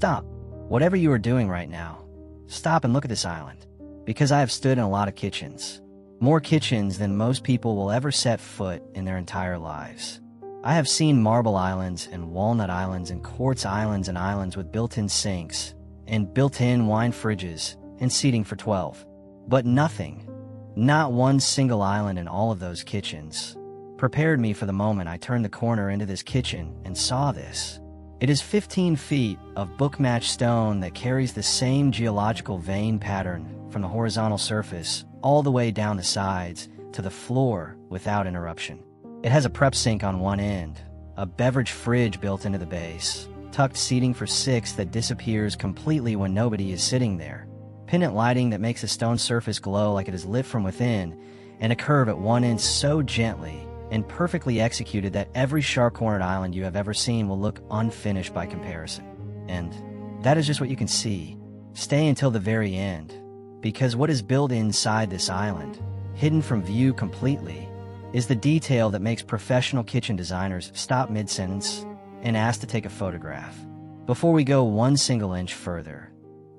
Stop. Whatever you are doing right now, stop and look at this island. Because I have stood in a lot of kitchens. More kitchens than most people will ever set foot in their entire lives. I have seen marble islands and walnut islands and quartz islands and islands with built-in sinks and built-in wine fridges and seating for 12. But nothing, not one single island in all of those kitchens, prepared me for the moment I turned the corner into this kitchen and saw this. It is 15 feet of book-matched stone that carries the same geological vein pattern from the horizontal surface all the way down the sides to the floor without interruption. It has a prep sink on one end, a beverage fridge built into the base, tucked seating for 6 that disappears completely when nobody is sitting there, pendant lighting that makes the stone surface glow like it is lit from within, and a curve at one end so gently and perfectly executed that every sharp-cornered island you have ever seen will look unfinished by comparison. And that is just what you can see. Stay until the very end, because what is built inside this island, hidden from view completely, is the detail that makes professional kitchen designers stop mid-sentence and ask to take a photograph. Before we go one single inch further,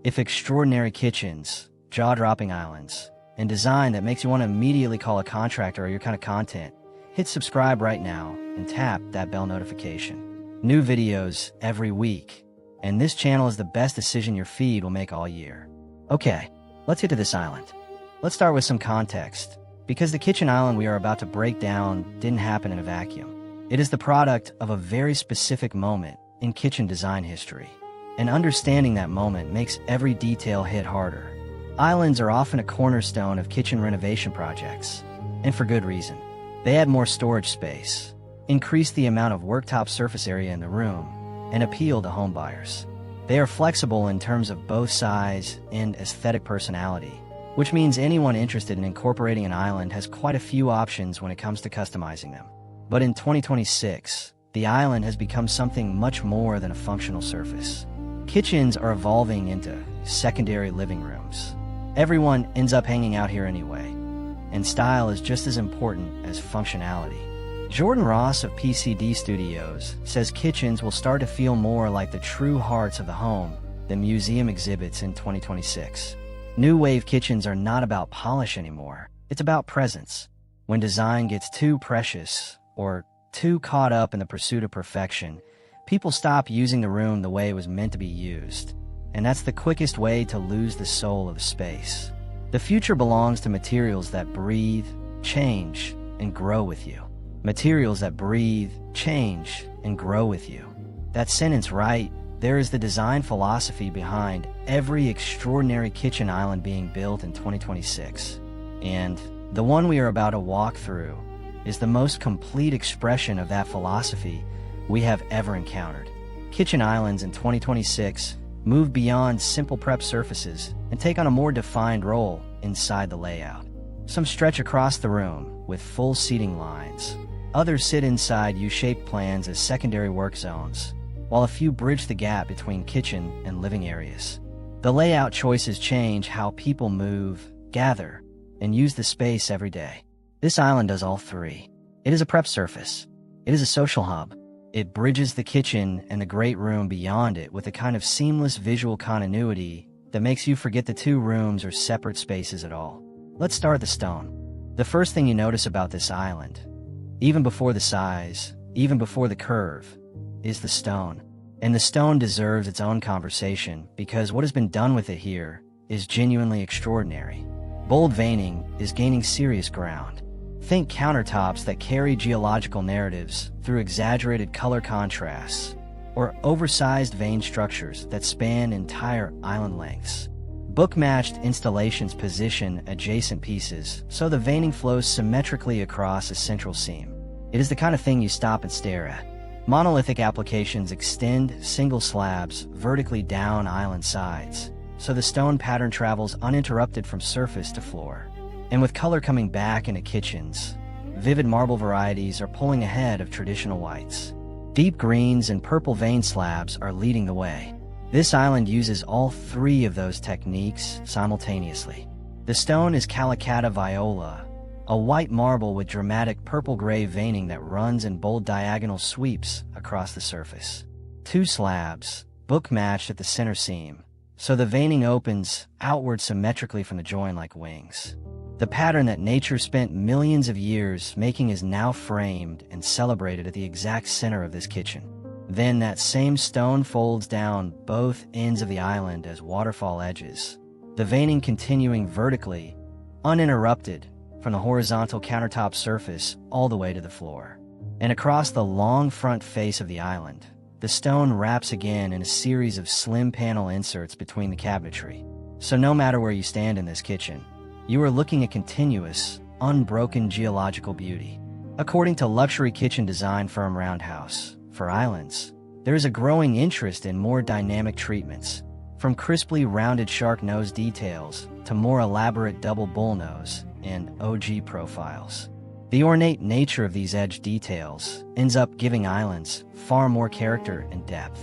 if extraordinary kitchens, jaw-dropping islands, and design that makes you want to immediately call a contractor or your kind of content, hit subscribe right now and tap that bell notification. New videos every week, and this channel is the best decision your feed will make all year. Okay, let's get to this island. Let's start with some context, because the kitchen island we are about to break down didn't happen in a vacuum. It is the product of a very specific moment in kitchen design history, and understanding that moment makes every detail hit harder. Islands are often a cornerstone of kitchen renovation projects, and for good reason. They add more storage space, increase the amount of worktop surface area in the room, and appeal to home buyers. They are flexible in terms of both size and aesthetic personality, which means anyone interested in incorporating an island has quite a few options when it comes to customizing them. But in 2026, the island has become something much more than a functional surface. Kitchens are evolving into secondary living rooms. Everyone ends up hanging out here anyway, and style is just as important as functionality. Jordan Ross of PCD Studios says kitchens will start to feel more like the true hearts of the home than museum exhibits in 2026. New wave kitchens are not about polish anymore. It's about presence. When design gets too precious or too caught up in the pursuit of perfection, people stop using the room the way it was meant to be used. And that's the quickest way to lose the soul of the space. The future belongs to materials that breathe, change, and grow with you. Materials that breathe, change, and grow with you. That sentence right, there is the design philosophy behind every extraordinary kitchen island being built in 2026. And the one we are about to walk through is the most complete expression of that philosophy we have ever encountered. Kitchen islands in 2026 move beyond simple prep surfaces and take on a more defined role inside the layout. Some stretch across the room with full seating lines. Others sit inside U-shaped plans as secondary work zones, while a few bridge the gap between kitchen and living areas. The layout choices change how people move, gather, and use the space every day. This island does all three. It is a prep surface. It is a social hub. It bridges the kitchen and the great room beyond it with a kind of seamless visual continuity that makes you forget the two rooms are separate spaces at all. Let's start at the stone. The first thing you notice about this island, even before the size, even before the curve, is the stone. And the stone deserves its own conversation because what has been done with it here is genuinely extraordinary. Bold veining is gaining serious ground. Think countertops that carry geological narratives through exaggerated color contrasts, or oversized vein structures that span entire island lengths. Book-matched installations position adjacent pieces so the veining flows symmetrically across a central seam. It is the kind of thing you stop and stare at. Monolithic applications extend single slabs vertically down island sides, so the stone pattern travels uninterrupted from surface to floor. And with color coming back into kitchens, vivid marble varieties are pulling ahead of traditional whites. Deep greens and purple vein slabs are leading the way. This island uses all three of those techniques simultaneously. The stone is Calacatta Viola, a white marble with dramatic purple-gray veining that runs in bold diagonal sweeps across the surface. Two slabs, book matched at the center seam, so the veining opens outward symmetrically from the join like wings. The pattern that nature spent millions of years making is now framed and celebrated at the exact center of this kitchen. Then that same stone folds down both ends of the island as waterfall edges, the veining continuing vertically, uninterrupted, from the horizontal countertop surface all the way to the floor. And across the long front face of the island, the stone wraps again in a series of slim panel inserts between the cabinetry. So no matter where you stand in this kitchen, you are looking at continuous, unbroken geological beauty. According to luxury kitchen design firm Roundhouse, for islands, there is a growing interest in more dynamic treatments, from crisply rounded shark nose details to more elaborate double bullnose and OG profiles. The ornate nature of these edge details ends up giving islands far more character and depth.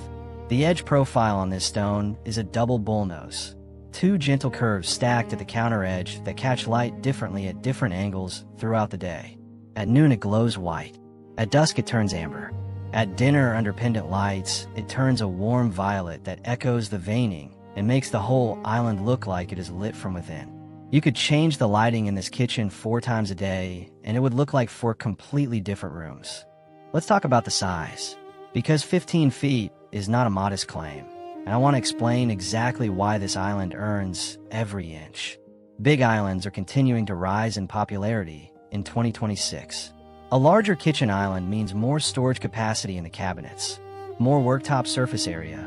The edge profile on this stone is a double bullnose, two gentle curves stacked at the counter edge that catch light differently at different angles throughout the day. At noon it glows white, at dusk it turns amber. At dinner under pendant lights, it turns a warm violet that echoes the veining and makes the whole island look like it is lit from within. You could change the lighting in this kitchen 4 times a day, and it would look like 4 completely different rooms. Let's talk about the size, because 15 feet is not a modest claim, and I want to explain exactly why this island earns every inch. Big islands are continuing to rise in popularity in 2026. A larger kitchen island means more storage capacity in the cabinets, more worktop surface area,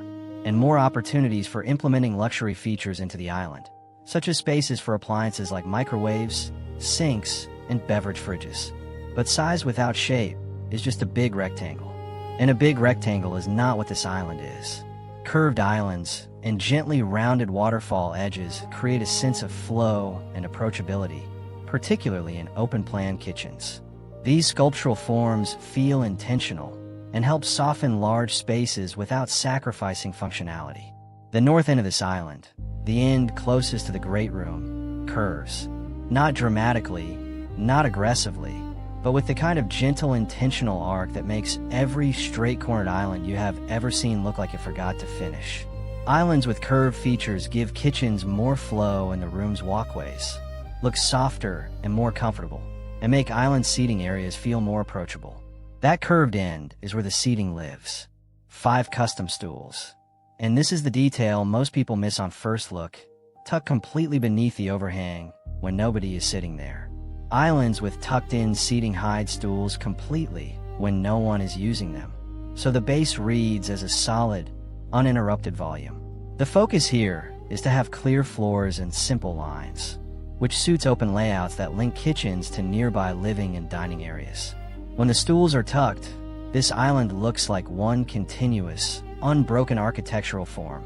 and more opportunities for implementing luxury features into the island, such as spaces for appliances like microwaves, sinks, and beverage fridges. But size without shape is just a big rectangle. And a big rectangle is not what this island is. Curved islands and gently rounded waterfall edges create a sense of flow and approachability, particularly in open-plan kitchens. These sculptural forms feel intentional and help soften large spaces without sacrificing functionality. The north end of this island, the end closest to the great room, curves. Not dramatically, not aggressively, but with the kind of gentle, intentional arc that makes every straight-cornered island you have ever seen look like it forgot to finish. Islands with curved features give kitchens more flow and the room's walkways look softer and more comfortable, and make island seating areas feel more approachable. That curved end is where the seating lives. 5 custom stools. And this is the detail most people miss on first look, tucked completely beneath the overhang when nobody is sitting there. Islands with tucked-in seating hide stools completely when no one is using them, so the base reads as a solid, uninterrupted volume. The focus here is to have clear floors and simple lines, which suits open layouts that link kitchens to nearby living and dining areas. When the stools are tucked, this island looks like one continuous, unbroken architectural form.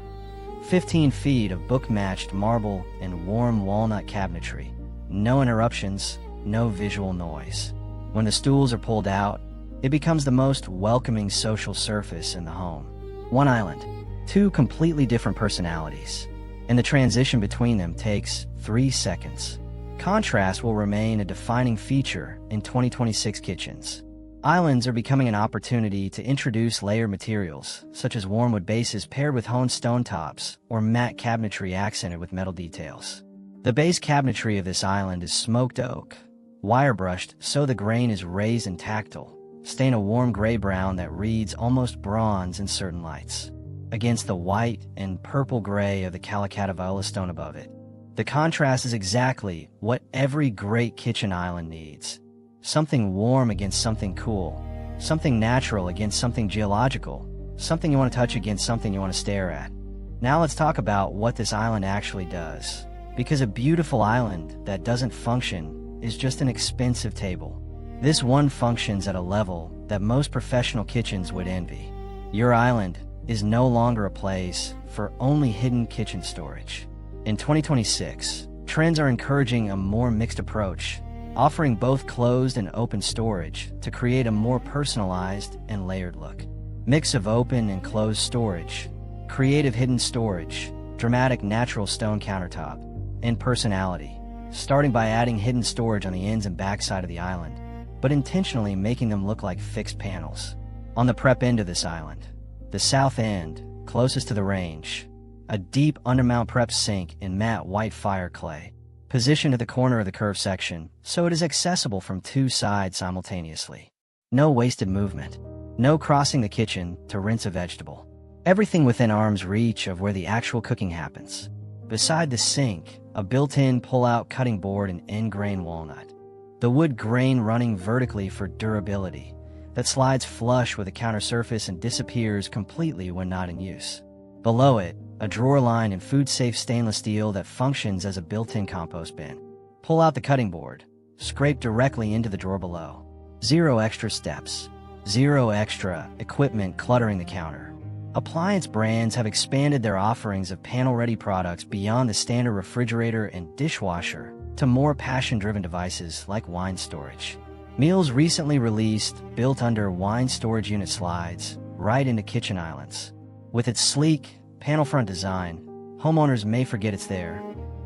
15 feet of book-matched marble and warm walnut cabinetry. No interruptions, no visual noise. When the stools are pulled out, it becomes the most welcoming social surface in the home. One island, 2 completely different personalities, and the transition between them takes 3 seconds. Contrast will remain a defining feature in 2026 kitchens. Islands are becoming an opportunity to introduce layered materials, such as warm wood bases paired with honed stone tops or matte cabinetry accented with metal details. The base cabinetry of this island is smoked oak, wire brushed so the grain is raised and tactile, stain a warm gray-brown that reads almost bronze in certain lights, against the white and purple-gray of the Calacatta Viola stone above it. The contrast is exactly what every great kitchen island needs. Something warm against something cool, something natural against something geological, something you want to touch against something you want to stare at. Now let's talk about what this island actually does. Because a beautiful island that doesn't function is just an expensive table. This one functions at a level that most professional kitchens would envy. Your island is no longer a place for only hidden kitchen storage. In 2026, trends are encouraging a more mixed approach, offering both closed and open storage to create a more personalized and layered look. Mix of open and closed storage, creative hidden storage, dramatic natural stone countertop, and personality, starting by adding hidden storage on the ends and backside of the island, but intentionally making them look like fixed panels. On the prep end of this island, the south end, closest to the range, a deep undermount prep sink in matte white fire clay, positioned at the corner of the curved section so it is accessible from two sides simultaneously. No wasted movement. No crossing the kitchen to rinse a vegetable. Everything within arm's reach of where the actual cooking happens. Beside the sink, a built-in pull-out cutting board in end-grain walnut. The wood grain running vertically for durability, that slides flush with the counter surface and disappears completely when not in use. Below it, a drawer lined in food-safe stainless steel that functions as a built-in compost bin. Pull out the cutting board, scrape directly into the drawer below. Zero extra steps. Zero extra equipment cluttering the counter. Appliance brands have expanded their offerings of panel-ready products beyond the standard refrigerator and dishwasher to more passion-driven devices like wine storage. Meals recently released built under wine storage unit slides right into kitchen islands. With its sleek, panel front design, homeowners may forget it's there.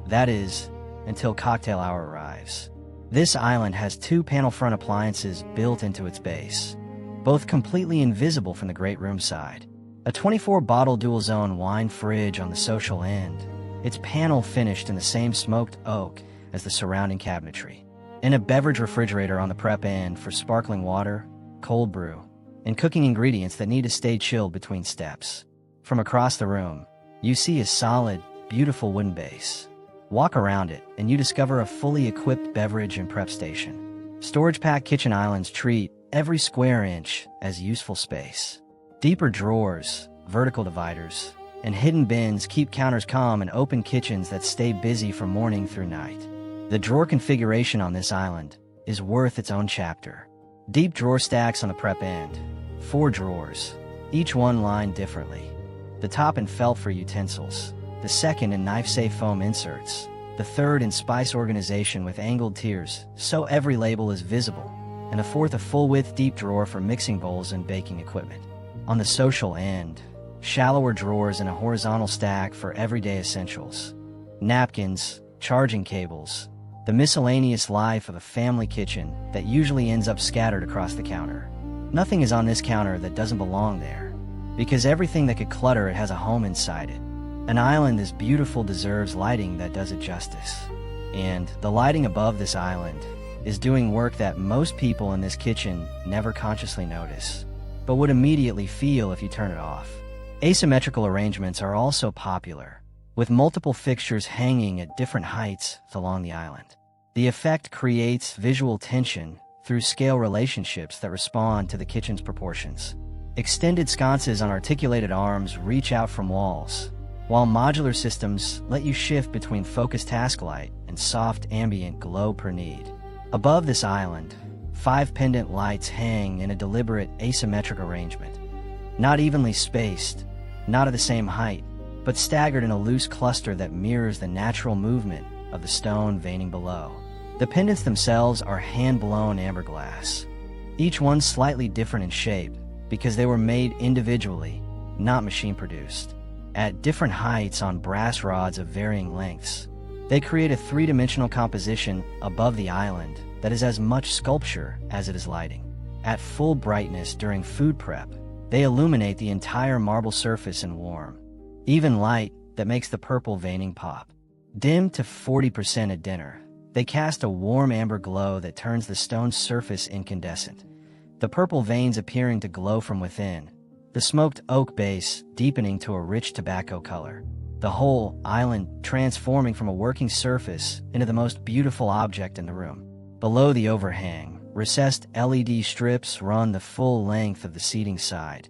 That is, until cocktail hour arrives. This island has two panel front appliances built into its base, both completely invisible from the great room side. A 24-bottle dual-zone wine fridge on the social end, its panel finished in the same smoked oak as the surrounding cabinetry. And a beverage refrigerator on the prep end for sparkling water, cold brew, and cooking ingredients that need to stay chilled between steps. From across the room, you see a solid, beautiful wooden base. Walk around it, and you discover a fully equipped beverage and prep station. Storage-packed kitchen islands treat every square inch as useful space. Deeper drawers, vertical dividers, and hidden bins keep counters calm in open kitchens that stay busy from morning through night. The drawer configuration on this island is worth its own chapter. Deep drawer stacks on the prep end. 4 drawers, each one lined differently. The top in felt for utensils, the second in knife-safe foam inserts, the third in spice organization with angled tiers so every label is visible, and the fourth a full-width deep drawer for mixing bowls and baking equipment. On the social end, shallower drawers in a horizontal stack for everyday essentials. Napkins, charging cables, the miscellaneous life of a family kitchen that usually ends up scattered across the counter. Nothing is on this counter that doesn't belong there, because everything that could clutter it has a home inside it. An island this beautiful deserves lighting that does it justice. And the lighting above this island is doing work that most people in this kitchen never consciously notice, but would immediately feel if you turn it off. Asymmetrical arrangements are also popular, with multiple fixtures hanging at different heights along the island. The effect creates visual tension through scale relationships that respond to the kitchen's proportions. Extended sconces on articulated arms reach out from walls, while modular systems let you shift between focused task light and soft ambient glow per need. Above this island, 5 pendant lights hang in a deliberate asymmetric arrangement. Not evenly spaced, not at the same height, but staggered in a loose cluster that mirrors the natural movement of the stone veining below. The pendants themselves are hand-blown amber glass, each one slightly different in shape because they were made individually, not machine-produced. At different heights on brass rods of varying lengths, they create a 3-dimensional composition above the island that is as much sculpture as it is lighting. At full brightness during food prep, they illuminate the entire marble surface in warm, even light that makes the purple veining pop. Dimmed to 40% at dinner, they cast a warm amber glow that turns the stone's surface incandescent, the purple veins appearing to glow from within, the smoked oak base deepening to a rich tobacco color, the whole island transforming from a working surface into the most beautiful object in the room. Below the overhang, recessed LED strips run the full length of the seating side,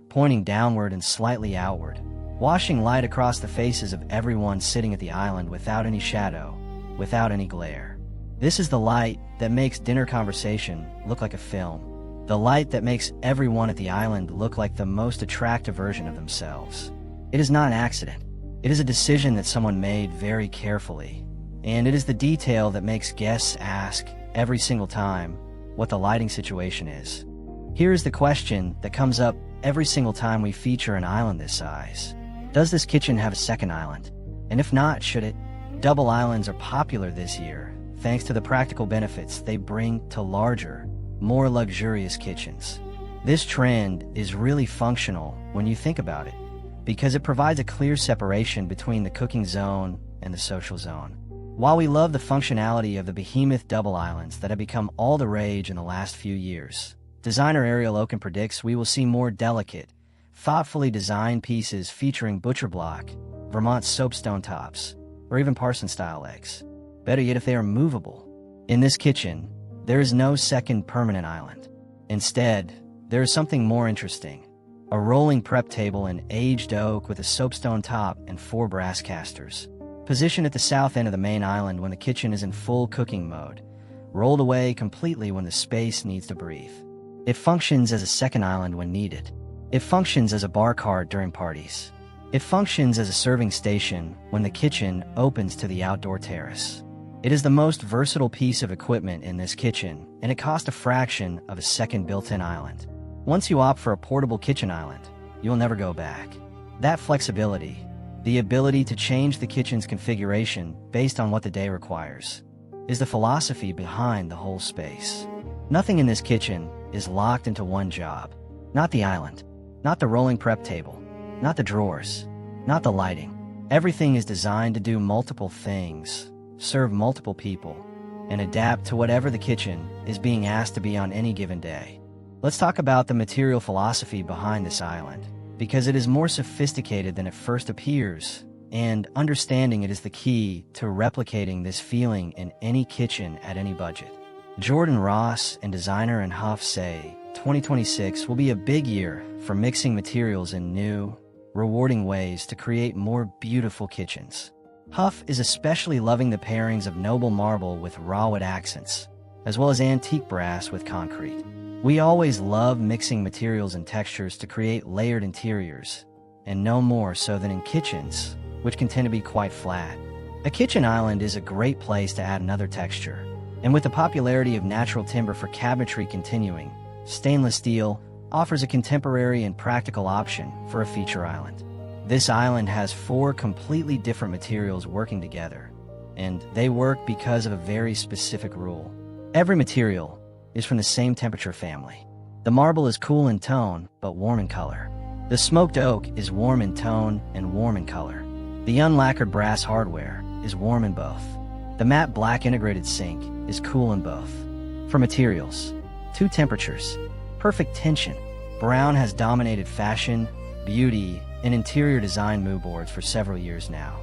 pointing downward and slightly outward, washing light across the faces of everyone sitting at the island without any shadow, without any glare. This is the light that makes dinner conversation look like a film. The light that makes everyone at the island look like the most attractive version of themselves. It is not an accident. It is a decision that someone made very carefully, and it is the detail that makes guests ask every single time what the lighting situation is. Here is the question that comes up every single time we feature an island this size. Does this kitchen have a second island? And if not, should it? Double islands are popular this year, thanks to the practical benefits they bring to larger, more luxurious kitchens. This trend is really functional when you think about it. because it provides a clear separation between the cooking zone and the social zone. While we love the functionality of the behemoth double islands that have become all the rage in the last few years, designer Ariel Oken predicts we will see more delicate, thoughtfully designed pieces featuring butcher block, Vermont soapstone tops, or even Parson-style legs. Better yet, if they are movable. In this kitchen, there is no second permanent island. Instead, there is something more interesting. A rolling prep table in aged oak with a soapstone top and 4 brass casters. Positioned at the south end of the main island when the kitchen is in full cooking mode, rolled away completely when the space needs to breathe. It functions as a second island when needed. It functions as a bar cart during parties. It functions as a serving station when the kitchen opens to the outdoor terrace. It is the most versatile piece of equipment in this kitchen, and it costs a fraction of a second built-in island. Once you opt for a portable kitchen island, you'll never go back. That flexibility, the ability to change the kitchen's configuration based on what the day requires, is the philosophy behind the whole space. Nothing in this kitchen is locked into one job. Not the island, not the rolling prep table, not the drawers, not the lighting. Everything is designed to do multiple things, serve multiple people, and adapt to whatever the kitchen is being asked to be on any given day. Let's talk about the material philosophy behind this island, because it is more sophisticated than it first appears, and understanding it is the key to replicating this feeling in any kitchen at any budget. Jordan Ross and designer and Huff say 2026 will be a big year for mixing materials in new, rewarding ways to create more beautiful kitchens. Huff is especially loving the pairings of noble marble with raw wood accents, as well as antique brass with concrete. We always love mixing materials and textures to create layered interiors, and no more so than in kitchens, which can tend to be quite flat. A kitchen island is a great place to add another texture, and with the popularity of natural timber for cabinetry continuing, stainless steel offers a contemporary and practical option for a feature island. This island has 4 completely different materials working together, and they work because of a very specific rule. Every material is from the same temperature family. The marble is cool in tone, but warm in color. The smoked oak is warm in tone and warm in color. The unlacquered brass hardware is warm in both. The matte black integrated sink is cool in both. For materials, 2 temperatures, perfect tension. Brown has dominated fashion, beauty, and interior design mood boards for several years now,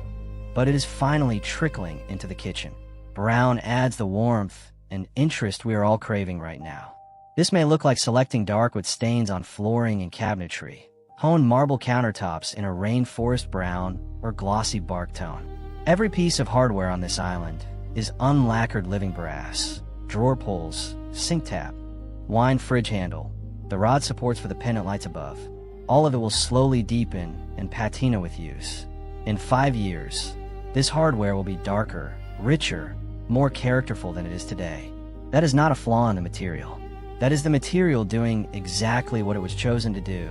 but it is finally trickling into the kitchen. Brown adds the warmth and interest we are all craving right now. This may look like selecting dark wood stains on flooring and cabinetry, honed marble countertops in a rainforest brown or glossy bark tone. Every piece of hardware on this island is unlacquered living brass, drawer pulls, sink tap, wine fridge handle, the rod supports for the pendant lights above. All of it will slowly deepen and patina with use. In 5 years, this hardware will be darker, richer, more characterful than it is today. That is not a flaw in the material. That is the material doing exactly what it was chosen to do,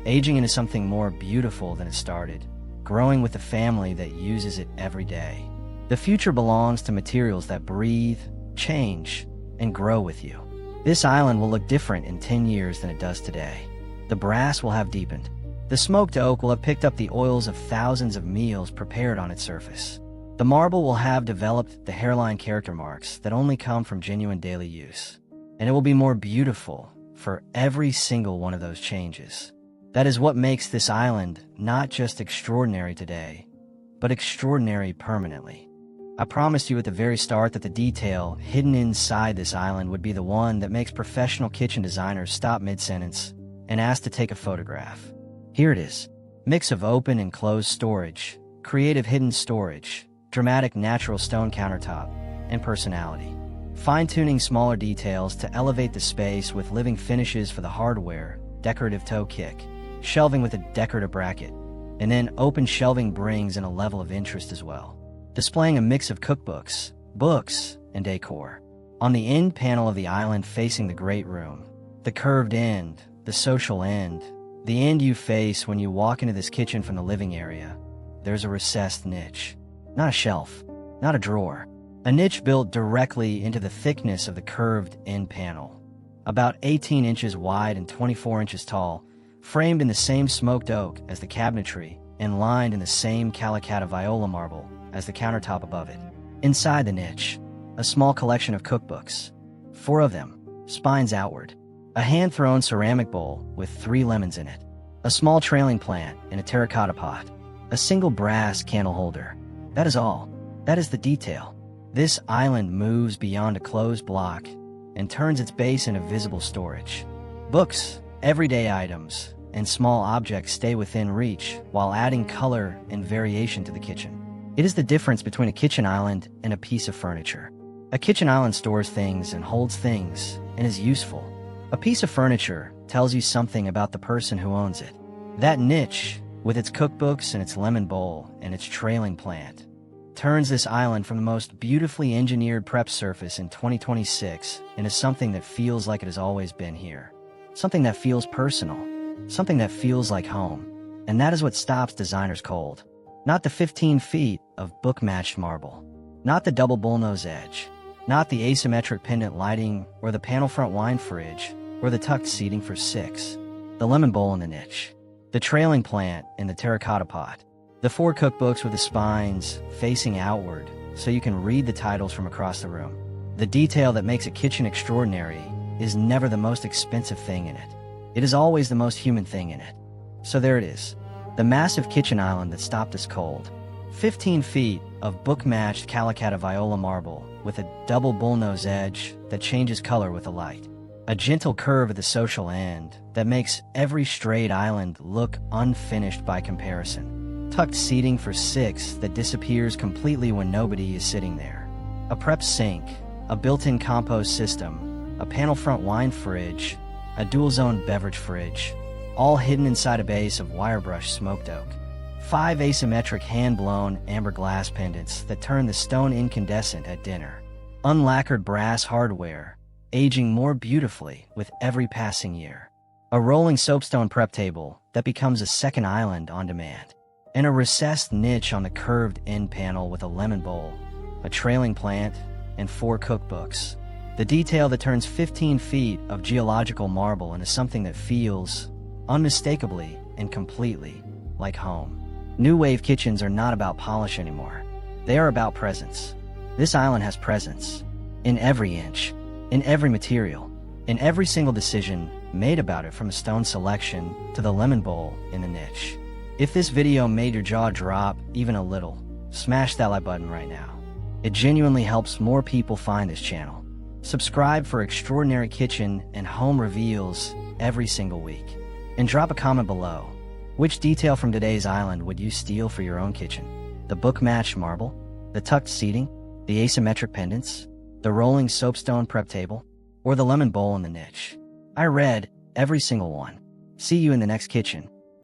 aging into something more beautiful than it started, growing with the family that uses it every day. The future belongs to materials that breathe, change, and grow with you. This island will look different in 10 years than it does today. The brass will have deepened. The smoked oak will have picked up the oils of thousands of meals prepared on its surface. The marble will have developed the hairline character marks that only come from genuine daily use. And it will be more beautiful for every single one of those changes. That is what makes this island not just extraordinary today, but extraordinary permanently. I promised you at the very start that the detail hidden inside this island would be the one that makes professional kitchen designers stop mid-sentence and ask to take a photograph. Here it is. Mix of open and closed storage, creative hidden storage, dramatic natural stone countertop, and personality. Fine-tuning smaller details to elevate the space with living finishes for the hardware, decorative toe kick, shelving with a decorative bracket, and then open shelving brings in a level of interest as well. Displaying a mix of cookbooks, books, and decor. On the end panel of the island facing the great room, the curved end, the social end, the end you face when you walk into this kitchen from the living area, there's a recessed niche. Not a shelf, not a drawer. A niche built directly into the thickness of the curved end panel. About 18 inches wide and 24 inches tall, framed in the same smoked oak as the cabinetry and lined in the same Calacatta Viola marble as the countertop above it. Inside the niche, a small collection of cookbooks, 4 of them, spines outward, a hand-thrown ceramic bowl with 3 lemons in it, a small trailing plant in a terracotta pot, a single brass candle holder. That is all. That is the detail. This island moves beyond a closed block and turns its base into visible storage. Books, everyday items, and small objects stay within reach while adding color and variation to the kitchen. It is the difference between a kitchen island and a piece of furniture. A kitchen island stores things and holds things and is useful. A piece of furniture tells you something about the person who owns it. That niche, with its cookbooks and its lemon bowl and its trailing plant, turns this island from the most beautifully engineered prep surface in 2026 into something that feels like it has always been here. Something that feels personal. Something that feels like home. And that is what stops designers cold. Not the 15 feet of book-matched marble. Not the double bullnose edge. Not the asymmetric pendant lighting or the panel front wine fridge or the tucked seating for 6. The lemon bowl in the niche. The trailing plant in the terracotta pot. The 4 cookbooks with the spines facing outward so you can read the titles from across the room. The detail that makes a kitchen extraordinary is never the most expensive thing in it. It is always the most human thing in it. So there it is. The massive kitchen island that stopped us cold. 15 feet of book-matched Calacatta Viola marble with a double bullnose edge that changes color with the light. A gentle curve at the social end that makes every straight island look unfinished by comparison. Tucked seating for 6 that disappears completely when nobody is sitting there. A prep sink, a built-in compost system, a panel front wine fridge, a dual-zone beverage fridge, all hidden inside a base of wire-brush smoked oak. 5 asymmetric hand-blown amber glass pendants that turn the stone incandescent at dinner. Unlacquered brass hardware, aging more beautifully with every passing year. A rolling soapstone prep table that becomes a second island on demand. And a recessed niche on the curved end panel with a lemon bowl, a trailing plant, and 4 cookbooks. The detail that turns 15 feet of geological marble into something that feels, unmistakably and completely, like home. New wave kitchens are not about polish anymore. They are about presence. This island has presence. In every inch, in every material, in every single decision made about it, from a stone selection to the lemon bowl in the niche. If this video made your jaw drop even a little, smash that like button right now. It genuinely helps more people find this channel. Subscribe for extraordinary kitchen and home reveals every single week. And drop a comment below. Which detail from today's island would you steal for your own kitchen? The book-matched marble? The tucked seating? The asymmetric pendants? The rolling soapstone prep table? Or the lemon bowl in the niche? I read every single one. See you in the next kitchen.